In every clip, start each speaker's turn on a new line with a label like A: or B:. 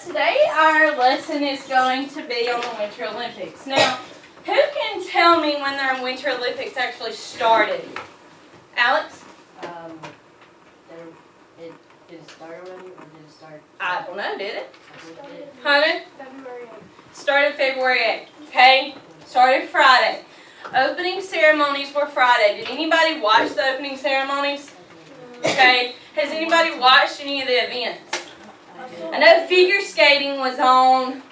A: today our lesson is going to be on the Winter Olympics. Now, who can tell me when their Winter Olympics actually started? Alex?
B: Did it start already, or did it start?
A: I don't know, did it?
B: I
A: February 8th. Started February 8th, okay? Started Friday. Opening ceremonies were Friday. Did anybody watch the opening ceremonies? Okay. Has anybody watched any of the events? I know figure skating was on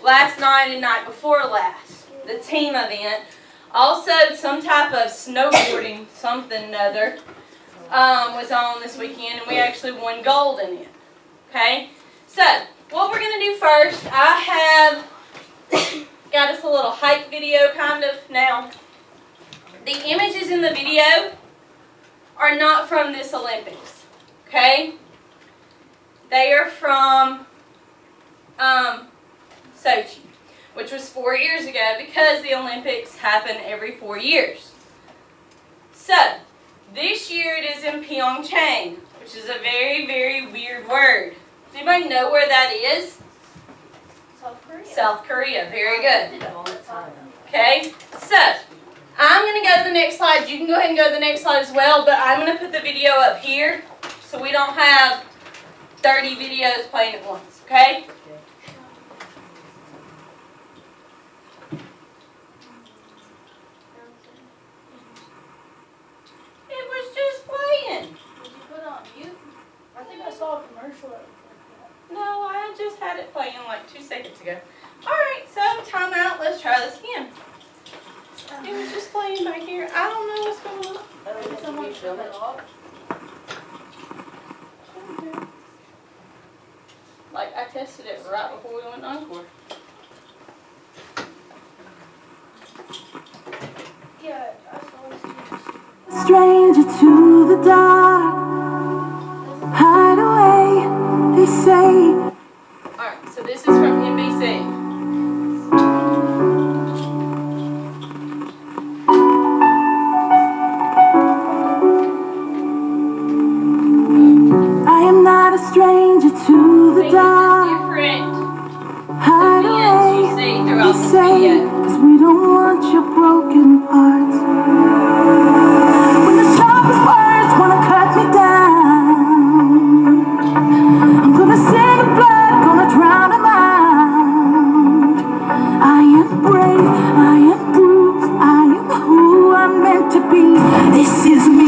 A: last night and night before last, the team event. Also, some type of snowboarding, something or other, was on this weekend, and we actually won gold in it. Okay? So, what we're going to do first, I have got us a little hype video kind of now. The images in the video are not from this Olympics. Okay? They are from Sochi, which was 4 years ago because the Olympics happen every 4 years. So, this year it is in Pyeongchang, which is a very, very weird word. Does anybody know where that is?
C: South Korea.
A: South Korea. Very good.
B: all the time.
A: Okay, so I'm going to go to the next slide. You can go ahead and go to the next slide as well, but I'm going to put the video up here so we don't have 30 videos playing at once, okay? It was just playing.
C: Did you put it on mute? I think I saw a commercial that was like
A: No, I just had it playing like 2 seconds ago. Alright, so time out. Let's try this again. It was just playing back here. I don't know what's going on.
C: that. Someone shut it off.
A: Like, I tested it right before we went to Encore.
C: Yeah, I saw it.
D: Stranger to the dark, hide away, they say.
A: Alright, so this is from NBC.
D: I am not a stranger to the
A: Things
D: dark,
A: are different
D: hide
A: events you
D: away,
A: see throughout
D: they
A: this
D: say,
A: video.
D: 'cause we don't want your broken parts. When the sharpest words wanna cut me down, I'm gonna send the blood, gonna drown them out. I am brave, I am bruised, I am who I'm meant to be. This is me.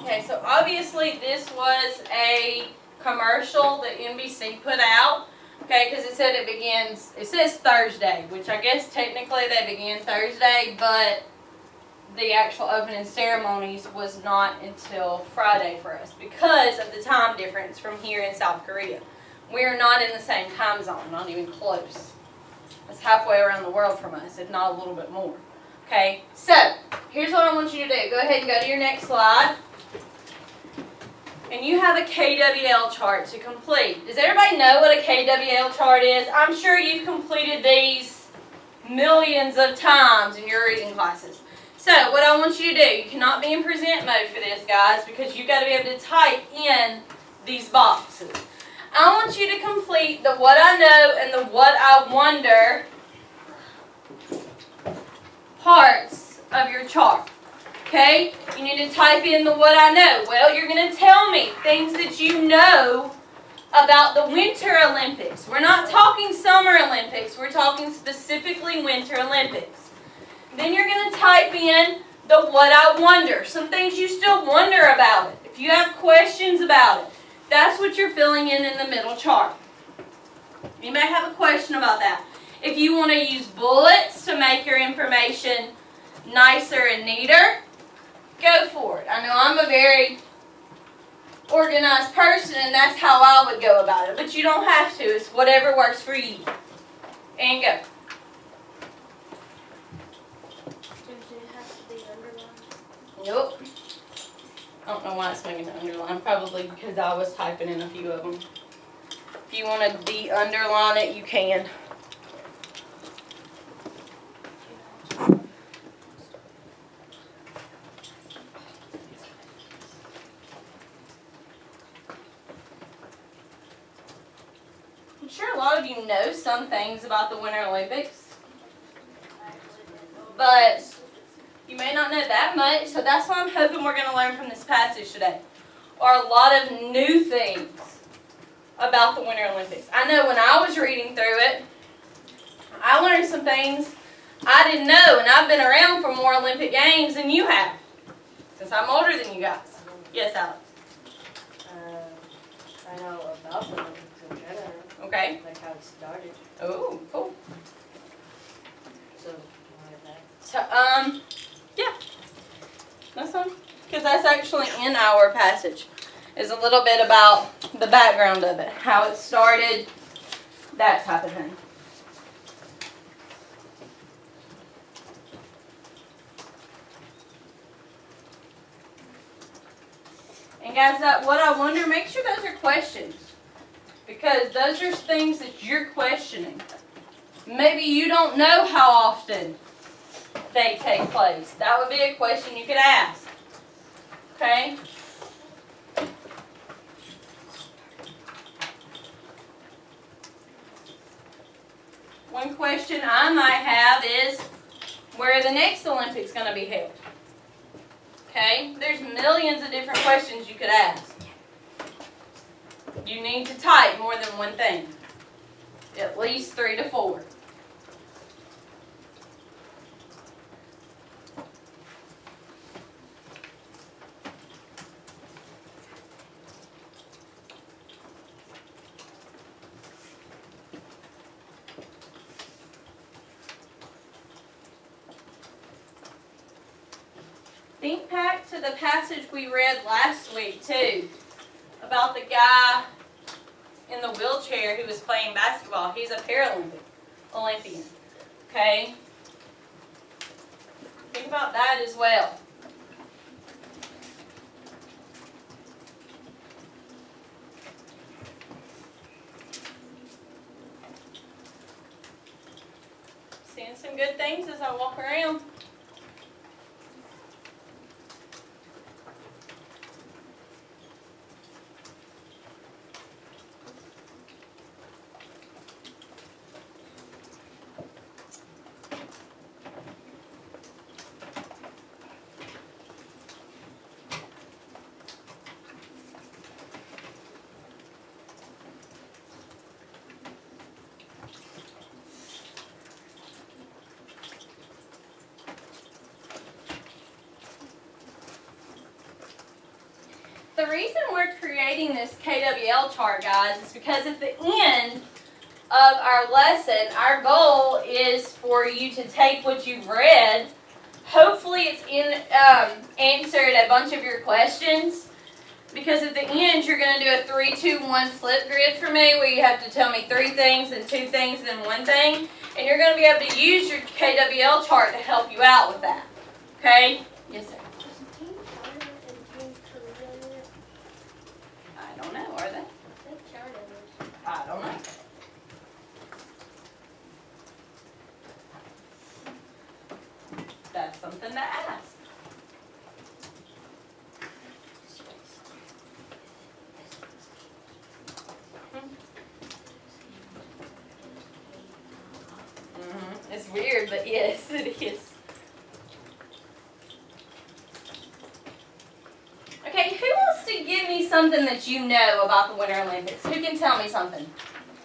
A: Okay, so obviously this was a commercial that NBC put out, okay, because it said it says Thursday, which I guess technically they began Thursday, but the actual opening ceremonies was not until Friday for us because of the time difference from here in South Korea. We are not in the same time zone, not even close. That's halfway around the world from us, if not a little bit more. Okay, so here's what I want you to do. Go ahead and go to your next slide. And you have a KWL chart to complete. Does everybody know what a KWL chart is? I'm sure you've completed these millions of times in your reading classes. So what I want you to do, you cannot be in present mode for this, guys, because you've got to be able to type in these boxes. I want you to complete the what I know and the what I wonder parts of your chart. Okay? You need to type in the what I know. Well, you're going to tell me things that you know about the Winter Olympics. We're not talking Summer Olympics. We're talking specifically Winter Olympics. Then you're going to type in the what I wonder. Some things you still wonder about it. If you have questions about it, that's what you're filling in the middle chart. You may have a question about that. If you want to use bullets to make your information nicer and neater, go for it. I know I'm a very organized person and that's how I would go about it. But you don't have to. It's whatever works for you. And go.
C: Does it have to be underlined?
A: Nope. I don't know why it's making an underline. Probably because I was typing in a few of them. If you want to de-underline it, you can. I'm sure a lot of you know some things about the Winter Olympics, but you may not know that much, so that's why I'm hoping we're going to learn from this passage today, or a lot of new things about the Winter Olympics. I know when I was reading through it, I learned some things I didn't know, and I've been around for more Olympic Games than you have, since I'm older than you guys. Yes, Alex?
B: I know about the Olympics in general,
A: Okay.
B: like how it started.
A: Oh, cool.
B: So, why that?
A: So, yeah. That's fine. Because that's actually in our passage. Is a little bit about the background of it. How it started. That type of thing. And guys, that what I wonder, make sure those are questions. Because those are things that you're questioning. Maybe you don't know how often they take place. That would be a question you could ask. Okay? One question I might have is, where are the next Olympics going to be held? Okay? There's millions of different questions you could ask. You need to type more than one thing. At least 3 to 4. Think back to the passage we read last week, too, about the guy in the wheelchair who was playing basketball. He's a Paralympic Olympian, okay? Think about that as well. Seeing some good things as I walk around. The reason we're creating this KWL chart, guys, is because at the end of our lesson, our goal is for you to take what you've read. Hopefully it's answered a bunch of your questions. Because at the end, you're going to do a 3, 2, 1 flip grid for me, where you have to tell me 3 things, and 2 things, and 1 thing. And you're going to be able to use your KWL chart to help you out with that. Okay? Yes, sir.
C: Is Team China and Team Korea in it?
A: I don't know, are they?
C: I think China is.
A: I don't know. That's something to ask. It's weird, but yes, it is. something that you know about the Winter Olympics. Who can tell me something?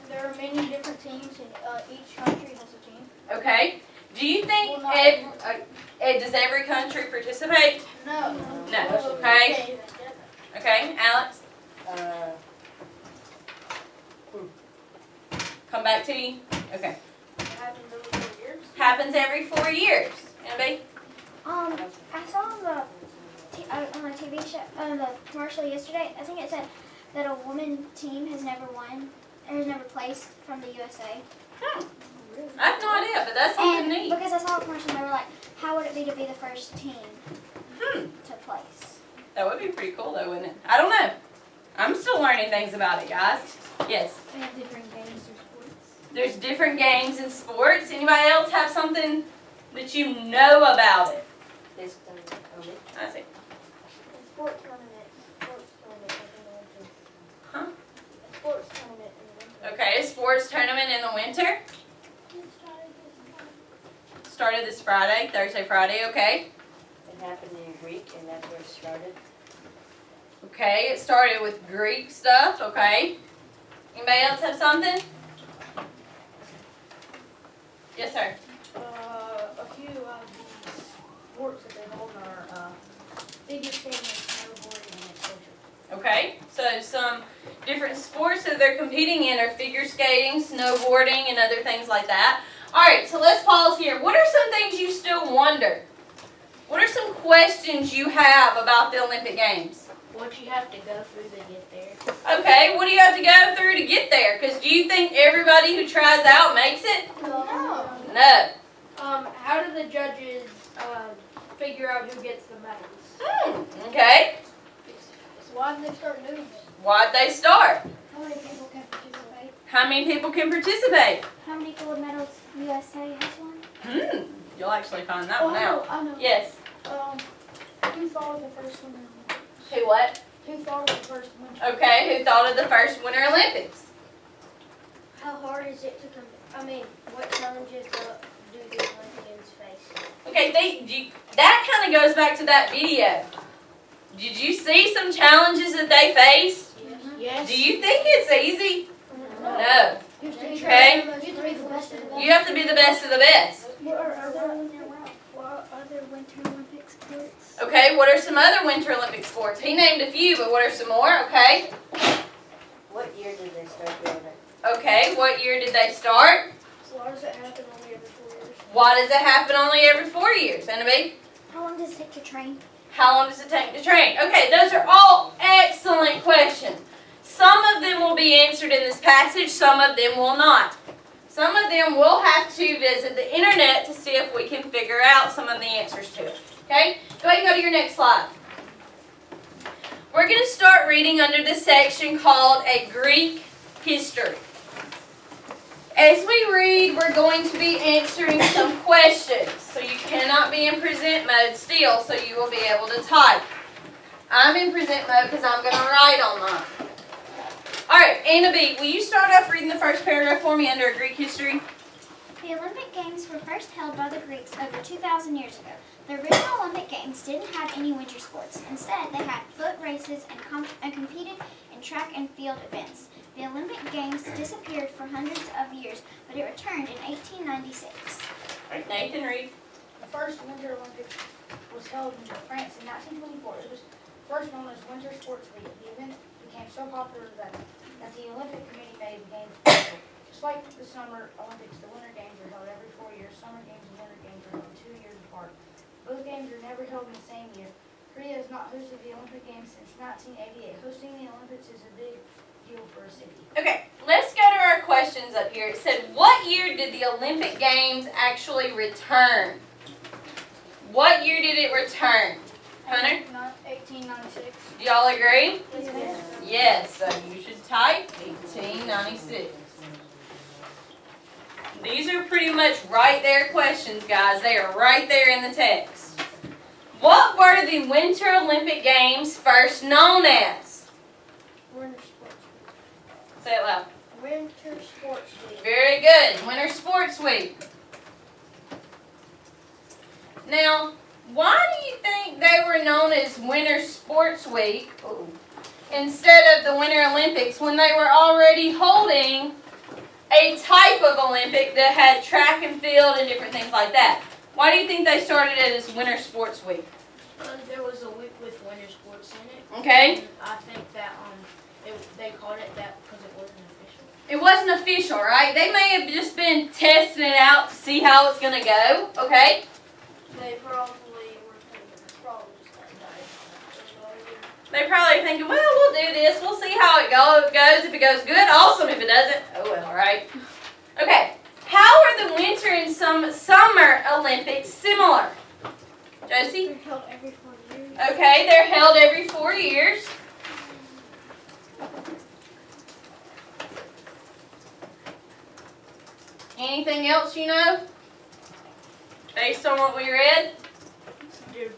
C: There are many different teams and each country has a team.
A: Okay. Do you think
C: Well, not
A: does every country participate?
C: No.
A: No. Okay. Okay, Alex, come back to you. Okay. Happens every 4 years. Anybody?
E: I saw on the on the TV show, the commercial yesterday. I think it said that a woman team has never won or has never placed from the USA.
A: I have no idea, but that's something
E: And
A: neat.
E: because I saw a commercial, they were like, "How would it be to be the first team to place?"
A: That would be pretty cool, though, wouldn't it? I don't know. I'm still learning things about it, guys. Yes.
E: We have different games or sports.
A: There's different games and sports. Anybody else have something that you know about it?
B: this
A: I see.
E: Sports tournament. Sports tournament in the winter.
A: Huh?
E: Sports tournament in the winter.
A: Okay, a sports tournament in the winter. Started this Friday, Thursday, Friday, okay.
B: It happened in Greek, and that's where it started.
A: Okay, it started with Greek stuff, okay. Anybody else have something? Yes, sir.
C: A few of the sports that they hold are figure skating, snowboarding, and etc.
A: Okay, so some different sports that they're competing in are figure skating, snowboarding, and other things like that. All right, so let's pause here. What are some things you still wonder? What are some questions you have about the Olympic Games?
B: What you have to go through to get there?
A: Okay, what do you have to go through to get there? Because do you think everybody who tries out makes it?
C: No.
A: No.
C: How do the judges figure out who gets the medals?
A: Okay,
C: So why did they start doing it?
A: why'd they start?
E: How many people can participate?
A: How many people can participate?
E: How many gold medals USA has won?
A: You'll actually find that one out.
C: I know.
A: Yes.
C: Who thought of the first one?
A: Who what?
C: Who thought of the first one?
A: Okay, who thought of the first Winter Olympics?
E: How hard is it to what challenges do the Olympians face?
A: Okay, that kind of goes back to that video. Did you see some challenges that they faced?
C: Yes.
A: Do you think it's easy? No.
C: You have to be
A: Okay.
C: You have to be the best of the best.
A: You have to be the best of the best.
E: What other Winter Olympic sports?
A: Okay, what are some other Winter Olympic sports? He named a few, but what are some more? Okay.
B: What year did they start doing it?
A: Okay, what year did they start?
C: So why does it happen only every 4 years?
A: Why does it happen only every 4 years? Anybody?
E: How long does it take to train?
A: How long does it take to train? Okay, those are all excellent questions. Some of them will be answered in this passage, some of them will not. Some of them we'll have to visit the internet to see if we can figure out some of the answers to it. Okay? Go ahead and go to your next slide. We're going to start reading under the section called A Greek History. As we read, we're going to be answering some questions. So you cannot be in present mode still, so you will be able to type. I'm in present mode because I'm going to write on mine. Alright, Anna B., will you start off reading the first paragraph for me under Greek history?
E: The Olympic Games were first held by the Greeks over 2,000 years ago. The original Olympic Games didn't have any winter sports. Instead, they had foot races and competed in track and field events. The Olympic Games disappeared for hundreds of years, but it returned in 1896.
A: Alright, Nathan, read.
C: The first Winter Olympics was held in France in 1924. It was first known as Winter Sports Week. The event became so popular that the Olympic Committee made the games official. Just like the Summer Olympics, the Winter Games are held every 4 years. Summer Games and Winter Games are held 2 years apart. Both games are never held in the same year. Korea has not hosted the Olympic Games since 1988. Hosting the Olympics is a big deal for a city.
A: Okay, let's go to our questions up here. It said, what year did the Olympic Games actually return? What year did it return? Hunter?
C: 1896.
A: Do y'all agree?
C: Yes.
A: Yes, so you should type 1896. These are pretty much right there questions, guys. They are right there in the text. What were the Winter Olympic Games first known as?
C: Winter Sports
A: Say it loud.
C: Week. Winter Sports Week.
A: Very good. Winter Sports Week. Now, why do you think they were known as Winter Sports Week instead of the Winter Olympics when they were already holding a type of Olympic that had track and field and different things like that? Why do you think they started it as Winter Sports Week?
F: There was a week with winter sports in it.
A: Okay?
F: And I think that they called it that because it wasn't official.
A: It wasn't official, right? They may have just been testing it out to see how it's going to go, okay?
F: They probably were thinking it's probably just that diet.
A: They're probably thinking, well, we'll do this. We'll see how it goes. If it goes good, awesome. If it doesn't, oh well, right? Okay. How are the winter and some summer Olympics similar? Josie?
E: They're held every 4 years.
A: Okay, they're held every 4 years. Anything else you know? Based on what we read?
F: They're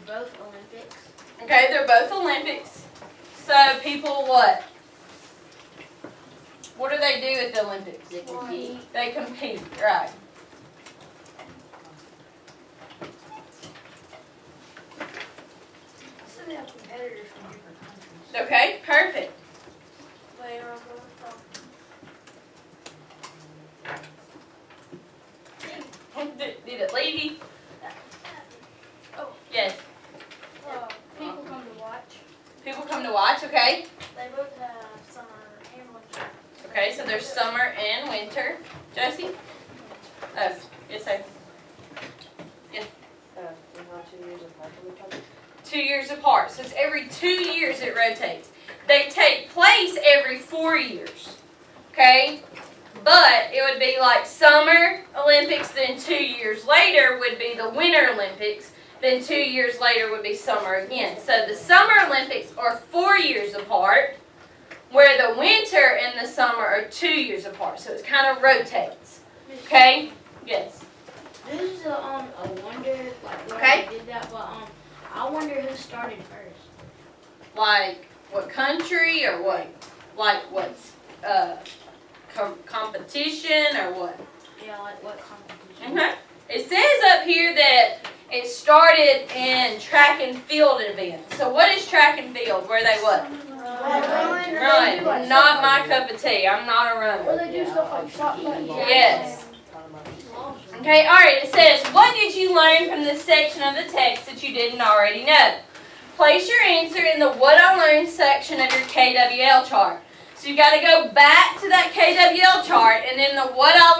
F: both Olympics.
A: Okay, they're both Olympics. So people what? What do they do at the Olympics?
B: They compete.
A: They compete, right.
C: So they have competitors from different countries.
A: Okay, perfect.
F: They are both
A: Did it leave you?
F: Oh.
A: Yes.
F: people come to watch.
A: People come to watch, okay?
F: They both have summer and winter.
A: Okay, so there's summer and winter. Josie? Oh, yes, sir.
B: They're not 2 years apart from each other.
A: 2 years apart. So it's every 2 years it rotates. They take place every 4 years. Okay? But it would be like summer Olympics, then 2 years later would be the Winter Olympics, then 2 years later would be summer again. So the Summer Olympics are 4 years apart, where the winter and the summer are 2 years apart. So it kind of rotates. Okay? Yes.
F: This is a wonder like where
A: Okay.
F: they did that, but I wonder who started first.
A: Like what country or what? Like what's competition or what?
F: Yeah, like what competition?
A: Okay. It says up here that it started in track and field events. So what is track and field? Where they what? Run. Not my cup of tea. I'm not a runner.
C: Or they do stuff like shot put.
A: Yes. Okay, alright, it says, what did you learn from this section of the text that you didn't already know? Place your answer in the What I Learned section of your KWL chart. So you got to go back to that KWL chart, and in the What I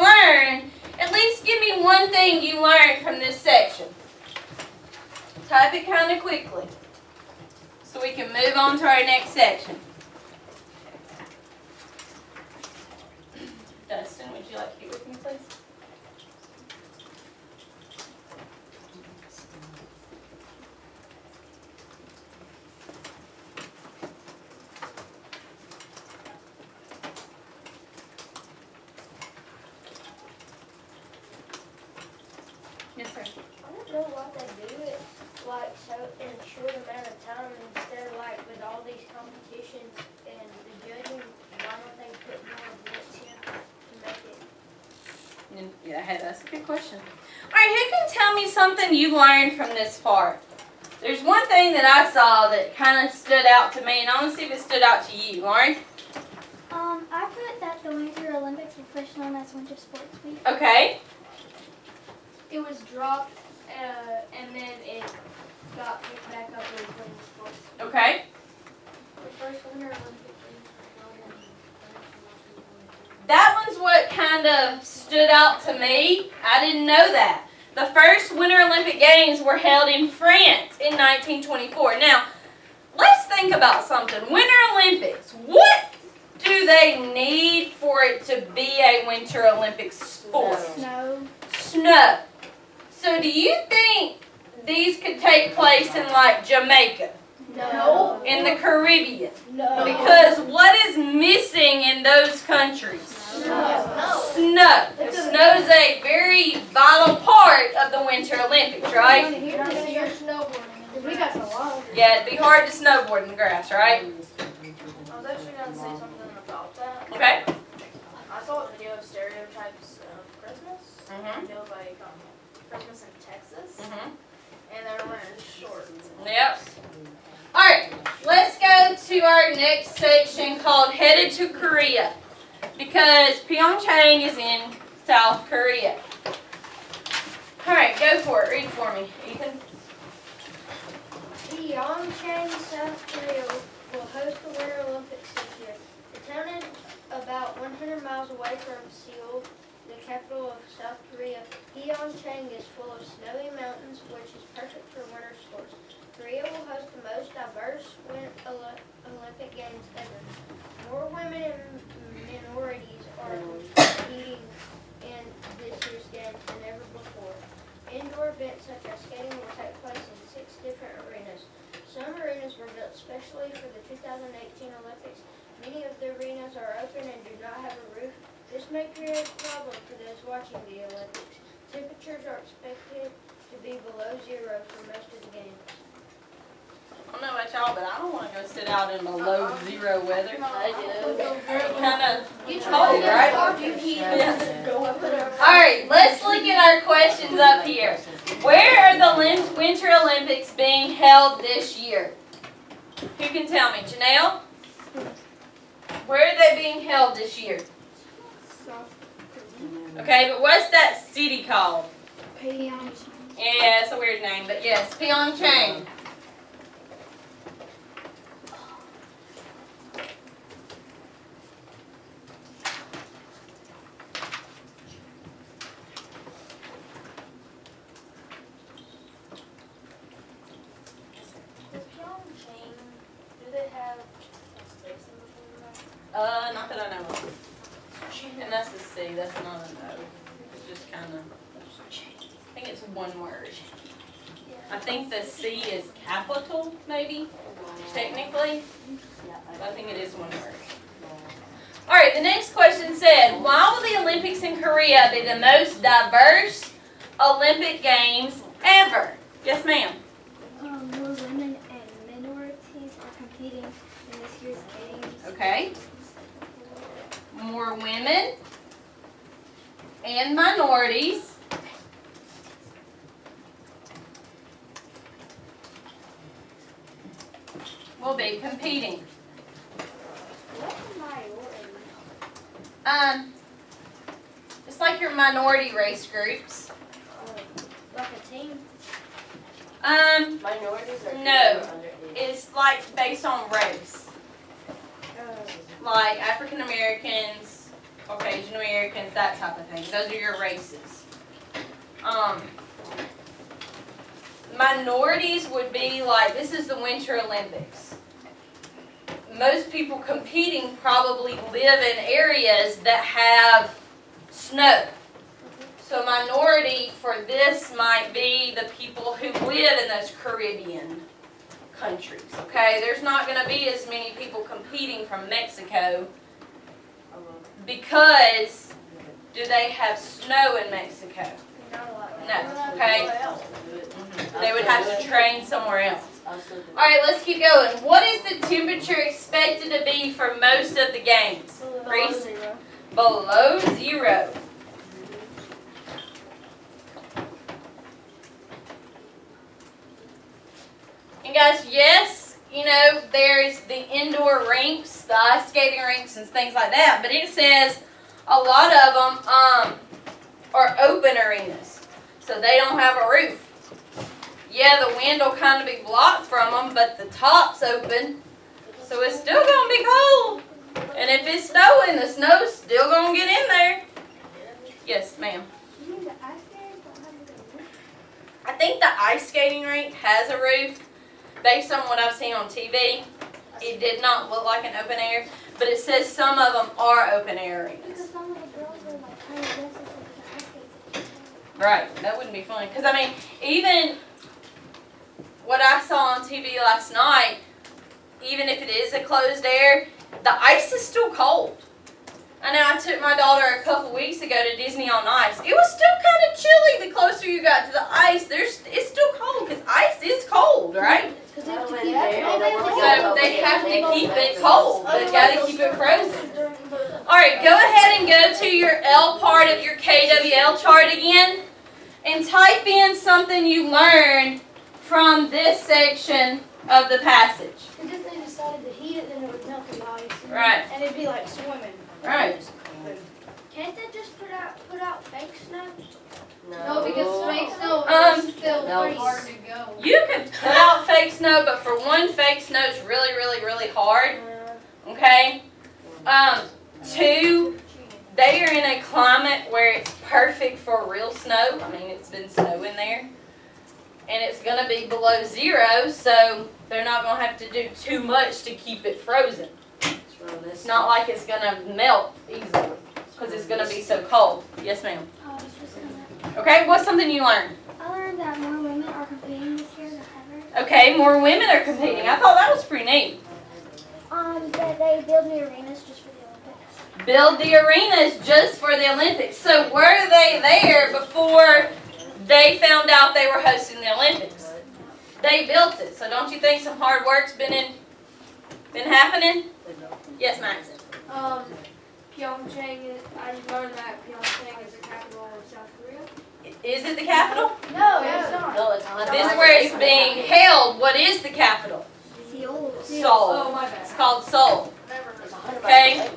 A: Learned, at least give me one thing you learned from this section. Type it kind of quickly so we can move on to our next section. Dustin, would you like to get with me, please? Yes, sir.
G: I don't know why they do it like so in a short amount of time instead of like with all these competitions and the judging. Why don't they put more events in to make it?
A: Yeah, hey, that's a good question. All right, who can tell me something you learned from this part? There's one thing that I saw that kind of stood out to me, and I want to see if it stood out to you, Lauren.
E: I put that the Winter Olympics were first known as Winter Sports Week.
A: Okay.
G: It was dropped and then it got picked back up as winter sports.
A: Okay.
G: The first Winter Olympic Games were held in
A: That one's what kind of stood out to me. I didn't know that. The first Winter Olympic Games were held in France in 1924. Now, let's think about something. Winter Olympics. What do they need for it to be a Winter Olympic sport?
E: Snow.
A: Snow. So do you think these could take place in like Jamaica?
G: No.
A: In the Caribbean?
G: No.
A: Because what is missing in those countries?
G: No.
A: Snow. Snow is a very vital part of the Winter Olympics, right?
C: We got some wild.
A: Yeah, it'd be hard to snowboard in the grass, right?
F: I was actually going to say something about that.
A: Okay.
F: I saw a video of stereotypes of Christmas.
A: Mhm.
F: You know, like Christmas in Texas,
A: Mhm.
F: and they're wearing shorts.
A: Yep. All right. our next section called Headed to Korea, because Pyeongchang is in South Korea. Alright, go for it. Read for me, Ethan.
G: Pyeongchang, South Korea will host the Winter Olympics this year. The town is about 100 miles away from Seoul, the capital of South Korea. Pyeongchang is full of snowy mountains, which is perfect for winter sports. Korea will host the most diverse Olympic Games ever. More women and minorities are competing in this year's games than ever before. Indoor events such as skating will take place in 6 different arenas. Some arenas were built specially for the 2018 Olympics. Many of the arenas are open and do not have a roof. This may create a problem for those watching the Olympics. Temperatures are expected to be below zero for most of the games.
A: I don't know about y'all, but I don't want to go sit out in below zero weather.
B: I do.
A: Kind of cold, right? Alright, let's look at our questions up here. Where are the Winter Olympics being held this year? Who can tell me? Janelle? Where are they being held this year? Okay, but what's that city called?
E: Pyeongchang.
A: Yeah, it's a weird name, but yes, Pyeongchang.
F: Does Pyeongchang, do they have a space in between that?
A: Not that I know of. And that's the C, that's not a no. It's just kind of, I think it's one word. I think the C is capital, maybe, technically. I think it is one word. Alright, the next question said, why will the Olympics in Korea be the most diverse Olympic Games ever? Yes, ma'am.
E: More women and minorities are competing in this year's games.
A: Okay. More women and minorities will be competing.
G: What's a minority?
A: It's like your minority race groups.
G: Like a team?
B: Minorities are
A: No.
B: under age.
A: It's like based on race. Like African Americans, Caucasian Americans, that type of thing. Those are your races. Minorities would be like, this is the Winter Olympics. Most people competing probably live in areas that have snow. So minority for this might be the people who live in those Caribbean countries, okay? There's not going to be as many people competing from Mexico because do they have snow in Mexico?
G: Not a lot.
A: No, okay? They would have to train somewhere else.
B: I'll still do it.
A: Alright, let's keep going. What is the temperature expected to be for most of the games? Reese? Below zero. And guys, yes, you know, there's the indoor rinks, the ice skating rinks and things like that, but it says a lot of them are open arenas, so they don't have a roof. Yeah, the wind will kind of be blocked from them, but the top's open, so it's still going to be cold. And if it's snowing, the snow's still going to get in there. Yes, ma'am.
E: You mean the ice skaters don't have a roof?
A: I think the ice skating rink has a roof. Based on what I've seen on TV, it did not look like an open air, but it says some of them are open air arenas.
E: Because some of the girls wear like tiny dresses like the ice skates.
A: Right, that wouldn't be fun. Because, I mean, even what I saw on TV last night, even if it is a closed air, the ice is still cold. I know I took my daughter a couple weeks ago to Disney on Ice. It was still kind of chilly the closer you got to the ice. It's still cold because ice is cold, right?
B: So
A: So they have to keep it cold. They've got to keep it frozen. Alright, go ahead and go to your L part of your KWL chart again and type in something you learned from this section of the passage.
C: We just need to decided to heat it, then it would melt the ice. And
A: Right.
C: And it'd be like swimming.
A: Right.
G: Can't they just put out fake snow?
F: No, because fake snow
A: Um,
F: is still
B: no.
F: pretty hard to go.
A: You could put out fake snow, but for one, fake snow is really, really, really hard. Okay? Two, they are in a climate where it's perfect for real snow. I mean, it's been snowing there. And it's going to be below 0, so they're not going to have to do too much to keep it frozen. It's not like it's going to melt easily because it's going to be so cold. Yes, ma'am.
E: I was just gonna.
A: Okay, what's something you learned?
E: I learned that more women are competing this year than ever.
A: Okay, more women are competing. I thought that was pretty neat.
E: That they build new arenas just for the Olympics.
A: Build the arenas just for the Olympics. So were they there before they found out they were hosting the Olympics? They built it. So don't you think some hard work's been happening? Yes, Max.
F: Pyeongchang is, I learned that Pyeongchang is the capital of South Korea.
A: Is it the capital?
C: No, it's not.
B: No, it's 100.
A: This is where it's being held. What is the capital?
E: Seoul.
F: Oh,
A: Seoul.
F: my bad.
A: It's called Seoul.
F: Never heard of it.
A: Okay.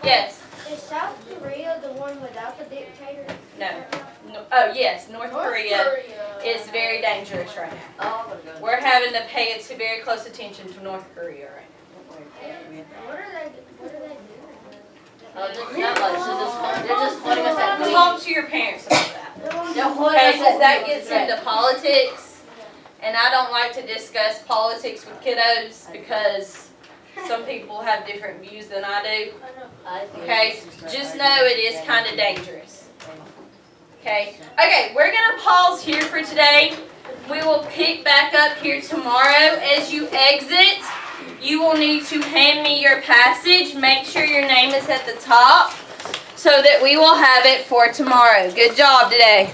A: Yes.
G: Is South Korea the one without the dictator?
A: No. Oh, yes. North Korea is very dangerous right now.
B: Oh, I'm gonna go.
A: We're having to pay very close attention to North Korea right
G: What are they doing?
B: Oh, not much. They're just pointing us at
A: now.
B: me.
A: Talk to your parents about that.
B: They're pointing
A: Okay,
B: us
A: because
B: at
A: that
B: me.
A: gets into politics, and I don't like to discuss politics with kiddos because some people have different views than I do.
B: I think
A: Okay,
B: it's right
A: just
B: there.
A: know it is kind of dangerous. Okay, we're gonna pause here for today. We will pick back up here tomorrow. As you exit, you will need to hand me your passage. Make sure your name is at the top so that we will have it for tomorrow. Good job today.